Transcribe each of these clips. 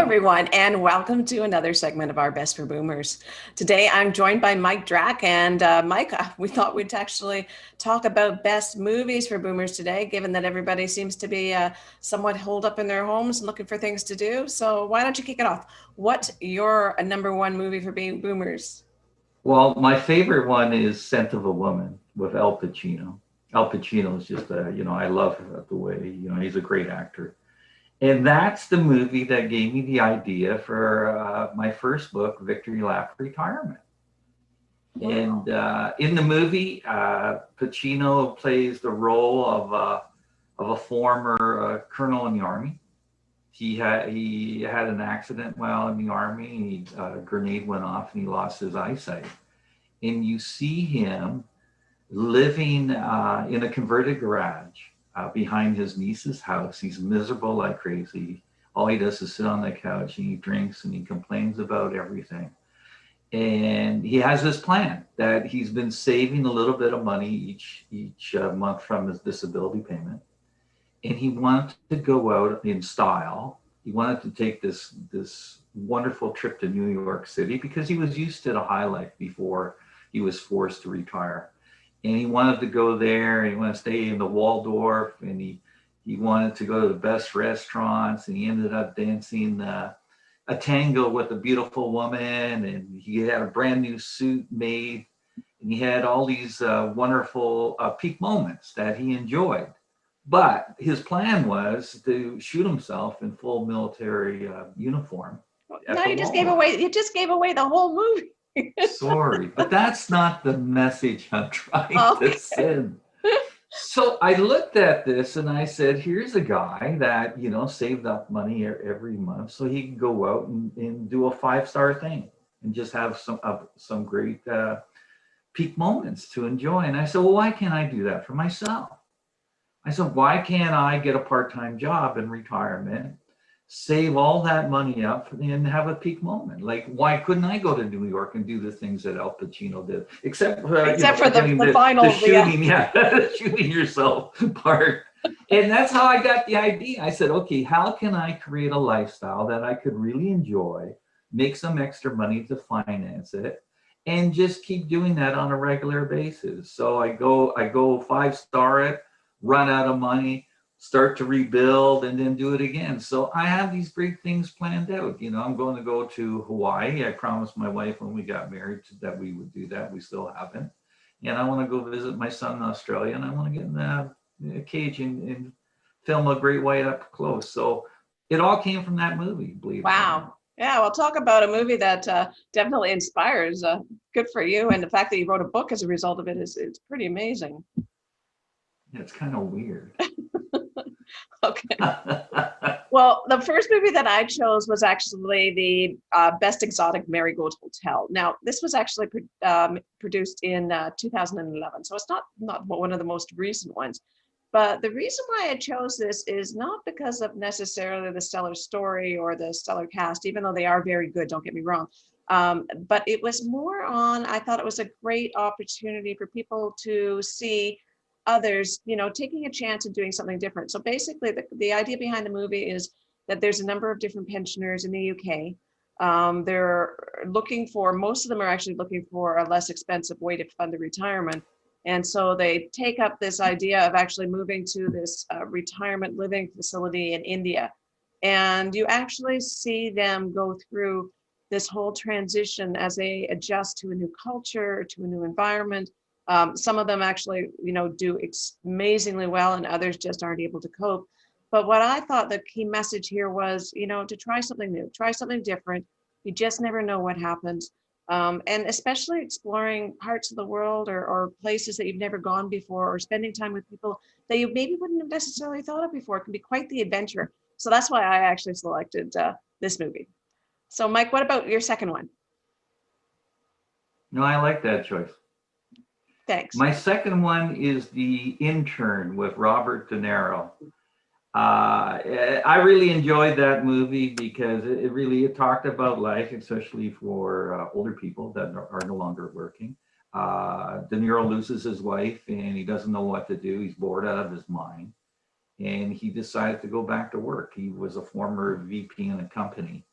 everyone, and welcome to another segment of our Best for Boomers. Today, I'm joined by Mike Drak, and Mike, we thought we'd actually talk about best movies for boomers today, given that everybody seems to be somewhat holed up in their homes and looking for things to do. So why don't you kick it off? What's your number one movie for being boomers? Well, my favorite one is Scent of a Woman with Al Pacino. Al Pacino is just I love the way, he's a great actor. And that's the movie that gave me the idea for my first book, Victory Lap Retirement. Wow. And in the movie, Pacino plays the role of a former colonel in the army. He had an accident while in the army. A grenade went off and he lost his eyesight. And you see him living in a converted garage behind his niece's house. He's miserable like crazy. All he does is sit on the couch and he drinks and he complains about everything. And he has this plan that he's been saving a little bit of money each month from his disability payment. And he wanted to go out in style. He wanted to take this wonderful trip to New York City because he was used to the high life before he was forced to retire. And he wanted to go there, and he wanted to stay in the Waldorf, and he wanted to go to the best restaurants, and he ended up dancing a tango with a beautiful woman, and he had a brand new suit made, and he had all these wonderful peak moments that he enjoyed. But his plan was to shoot himself in full military uniform at No, the Waldorf. you just gave away the whole movie. Sorry, but that's not the message I'm trying to Okay. send. So I looked at this and I said, here's a guy that, saved up money every month so he can go out and do a five-star thing and just have some great peak moments to enjoy. And I said, well, why can't I do that for myself? I said, why can't I get a part-time job in retirement, save all that money up and have a peak moment? Like, why couldn't I go to New York and do the things that Al Pacino did? Except For the the final, shooting, the shooting yourself part. And that's how I got the idea. I said, okay, how can I create a lifestyle that I could really enjoy, make some extra money to finance it, and just keep doing that on a regular basis? So I go five-star it, run out of money, start to rebuild, and then do it again. So I have these great things planned out. I'm going to go to Hawaii. I promised my wife when we got married that we would do that. We still haven't. And I want to go visit my son in Australia, and I want to get in a cage and film a great white up close. So it all came from that movie, believe it or not. wow. Yeah, we'll talk about a movie that definitely inspires. Good for you. And the fact that you wrote a book as a result of it is pretty amazing. It's kind of weird. Okay. Well, the first movie that I chose was actually the Best Exotic Marigold Hotel. Now, this was actually produced in 2011, so it's not one of the most recent ones. But the reason why I chose this is not because of necessarily the stellar story or the stellar cast, even though they are very good, don't get me wrong. But it was more on, I thought it was a great opportunity for people to see others, taking a chance and doing something different. So basically, the idea behind the movie is that there's a number of different pensioners in the UK. They're most of them are actually looking for a less expensive way to fund their retirement. And so they take up this idea of actually moving to this retirement living facility in India. And you actually see them go through this whole transition as they adjust to a new culture, to a new environment. Some of them actually, do amazingly well, and others just aren't able to cope. But what I thought the key message here was, to try something new, try something different. You just never know what happens. And especially exploring parts of the world or places that you've never gone before, or spending time with people that you maybe wouldn't have necessarily thought of before. It can be quite the adventure. So that's why I actually selected this movie. So, Mike, what about your second one? No, I like that choice. Thanks. My second one is The Intern with Robert De Niro. I really enjoyed that movie because it talked about life, especially for older people that are no longer working. De Niro loses his wife and he doesn't know what to do. He's bored out of his mind. And he decided to go back to work. He was a former VP in a company.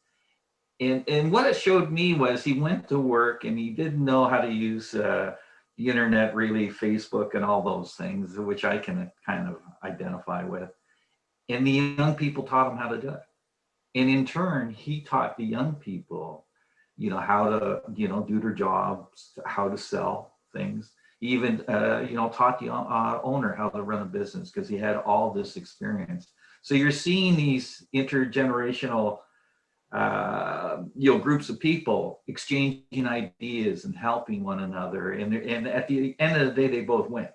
And what it showed me was he went to work and he didn't know how to use the internet, really, Facebook and all those things, which I can kind of identify with. And the young people taught him how to do it. And in turn, he taught the young people, how to, do their jobs, how to sell things. He even, taught the owner how to run a business because he had all this experience. So you're seeing these intergenerational groups of people exchanging ideas and helping one another, and at the end of the day they both win.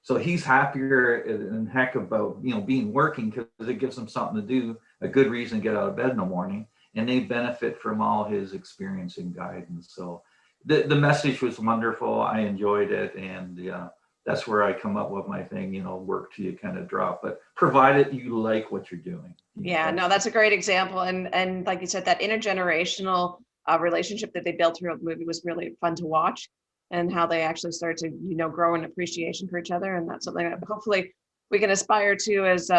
So he's happier and heck about being working because it gives him something to do, a good reason to get out of bed in the morning, and they benefit from all his experience and guidance. So the message was wonderful. I enjoyed it, and that's where I come up with my thing, work till you kind of drop, but provided you like what you're doing. Yeah, no, that's a great example. And like you said, that intergenerational relationship that they built through the movie was really fun to watch, and how they actually start to, grow an appreciation for each other. And that's something that hopefully we can aspire to as,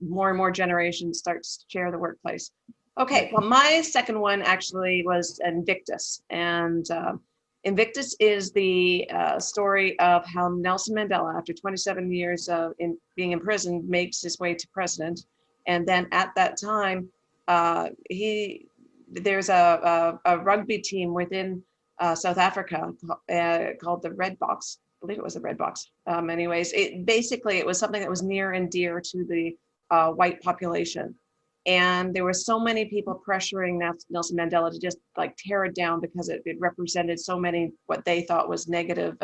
more and more generations start to share the workplace. Okay, well, my second one actually was Invictus. And Invictus is the story of how Nelson Mandela, after 27 years of being in prison, makes his way to president. And then at that time, there's a rugby team within South Africa called the Red Box. I believe it was the Red Box. Anyways, it was something that was near and dear to the white population. And there were so many people pressuring Nelson Mandela to just like tear it down because it represented so many what they thought was negative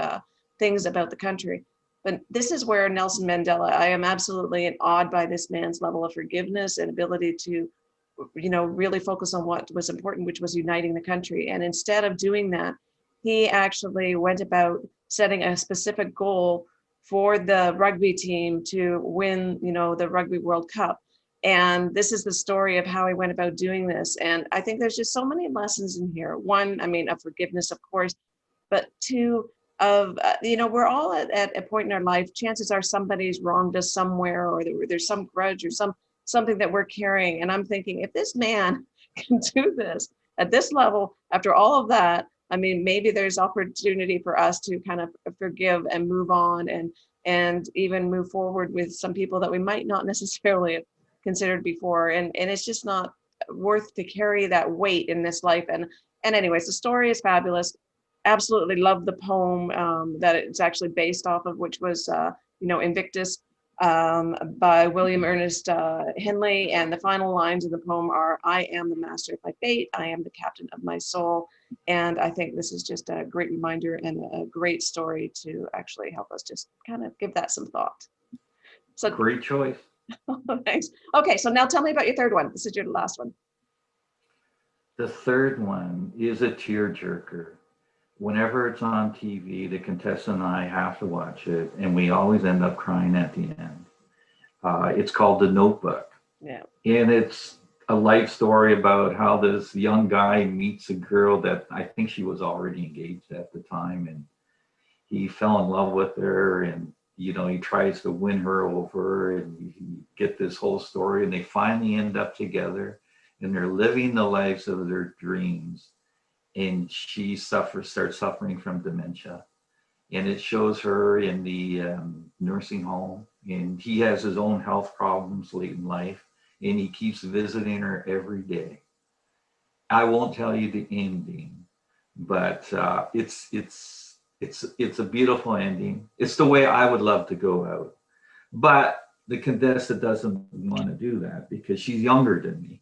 things about the country. But this is where Nelson Mandela, I am absolutely awed by this man's level of forgiveness and ability to, really focus on what was important, which was uniting the country. And instead of doing that, he actually went about setting a specific goal for the rugby team to win, the Rugby World Cup. And this is the story of how he went about doing this. And I think there's just so many lessons in here. One, of forgiveness, of course, but two, we're all at a point in our life, chances are somebody's wronged us somewhere, or there's some grudge or something that we're carrying. And I'm thinking, if this man can do this at this level, after all of that, maybe there's opportunity for us to kind of forgive and move on, and even move forward with some people that we might not necessarily have considered before. And it's just not worth to carry that weight in this life. And anyways, the story is fabulous. Absolutely love the poem that it's actually based off of, which was, Invictus by William Ernest Henley. And the final lines of the poem are, "I am the master of my fate. I am the captain of my soul." And I think this is just a great reminder and a great story to actually help us just kind of give that some thought. So great choice. Thanks. Okay, so now tell me about your third one. This is your last one. The third one is a tearjerker. Whenever it's on TV, the contestant and I have to watch it, and we always end up crying at the end. It's called The Notebook. Yeah. And it's a life story about how this young guy meets a girl that I think she was already engaged at the time, and he fell in love with her, and he tries to win her over, and you get this whole story, and they finally end up together, and they're living the lives of their dreams. And she starts suffering from dementia, and it shows her in the nursing home, and he has his own health problems late in life, and he keeps visiting her every day. I won't tell you the ending, but it's a beautiful ending. It's the way I would love to go out, but the contestant doesn't want to do that because she's younger than me.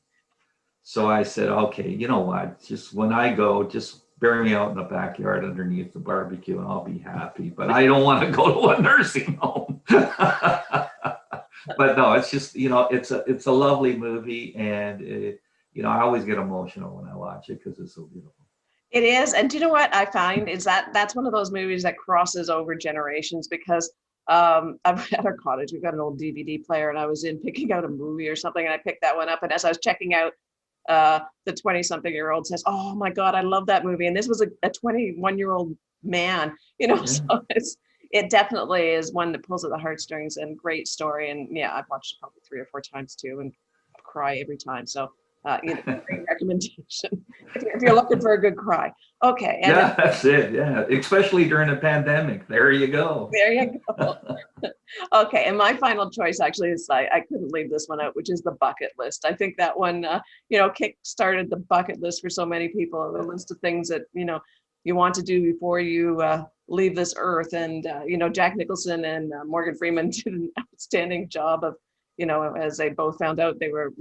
So I said, okay, you know what? Just when I go, just bury me out in the backyard underneath the barbecue and I'll be happy. But I don't want to go to a nursing home. But no, it's just, it's a lovely movie. And, I always get emotional when I watch it because it's so beautiful. It is. And do you know what I find is that's one of those movies that crosses over generations, because at our cottage, we've got an old DVD player, and I was picking out a movie or something, and I picked that one up. And as I was checking out, the 20-something-year-old says, "Oh my God, I love that movie." And this was a 21-year-old man, so it definitely is one that pulls at the heartstrings, and great story. And yeah, I've watched it probably 3 or 4 times too, and cry every time. So great recommendation if you're looking for a good cry. Okay. And Yeah, that's it. Yeah, especially during a pandemic. There you go. there you go. Okay, and my final choice actually is I couldn't leave this one out, which is the bucket list. I think that one, kick-started the bucket list for so many people, the list of things that, you want to do before you leave this earth. And, Jack Nicholson and Morgan Freeman did an outstanding job of, as they both found out, they were,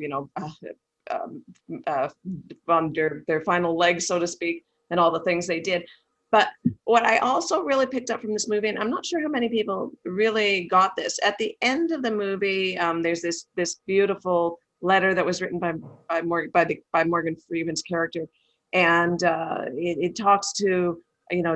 on their final legs, so to speak, and all the things they did. But what I also really picked up from this movie, and I'm not sure how many people really got this, at the end of the movie, there's this beautiful letter that was written by Morgan Freeman's character, and it talks to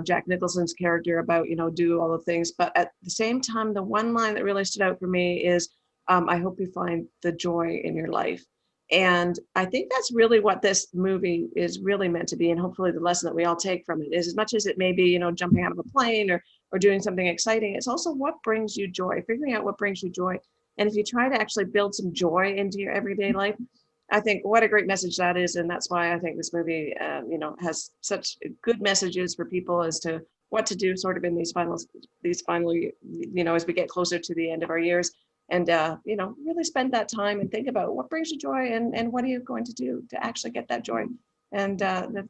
Jack Nicholson's character about do all the things. But at the same time, the one line that really stood out for me is, I hope you find the joy in your life. And I think that's really what this movie is really meant to be. And hopefully the lesson that we all take from it is, as much as it may be, jumping out of a plane or doing something exciting, it's also what brings you joy, figuring out what brings you joy. And if you try to actually build some joy into your everyday life, I think what a great message that is. And that's why I think this movie, has such good messages for people as to what to do sort of in these final, as we get closer to the end of our years. And, really spend that time and think about what brings you joy and what are you going to do to actually get that joy. And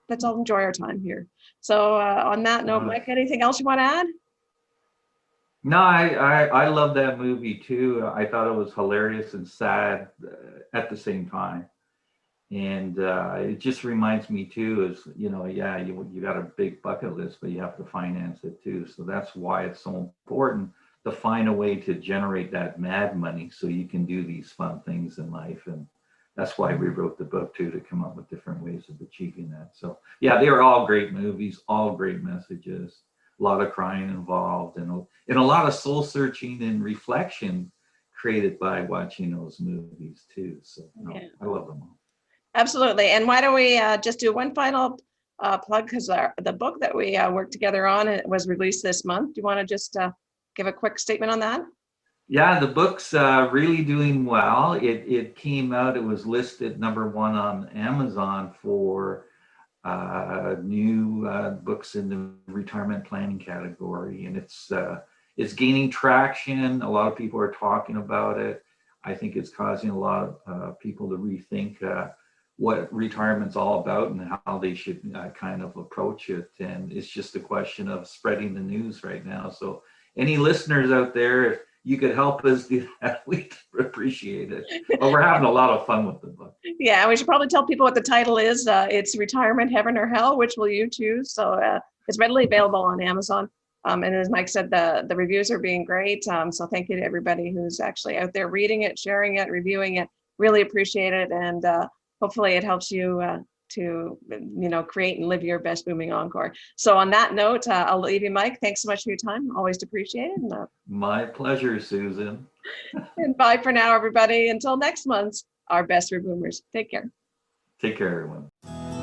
let's all enjoy our time here. So on that note, Mike, anything else you want to add? No, I love that movie too. I thought it was hilarious and sad at the same time. And it just reminds me too, is, you got a big bucket list, but you have to finance it too. So that's why it's so important to find a way to generate that mad money so you can do these fun things in life. And that's why we wrote the book too, to come up with different ways of achieving that. So yeah, they were all great movies, all great messages, a lot of crying involved, and a lot of soul searching and reflection created by watching those movies too. So I love them all. Absolutely. And why don't we just do one final plug, because the book that we worked together on, it was released this month. Do you want to just give a quick statement on that? Yeah, the book's really doing well. It came out, it was listed #1 on Amazon for new books in the retirement planning category. And it's gaining traction. A lot of people are talking about it. I think it's causing a lot of people to rethink what retirement's all about and how they should kind of approach it. And it's just a question of spreading the news right now. So any listeners out there, if you could help us do that, we'd appreciate it. But we're having a lot of fun with the book. Yeah, we should probably tell people what the title is. It's Retirement, Heaven or Hell, which will you choose? So it's readily available on Amazon. And as Mike said, the reviews are being great. So thank you to everybody who's actually out there reading it, sharing it, reviewing it. Really appreciate it. And hopefully it helps you to create and live your best booming encore. So on that note, I'll leave you, Mike. Thanks so much for your time. Always appreciate it. My pleasure, Susan. And bye for now, everybody. Until next month, our best for boomers. Take care. Take care, everyone.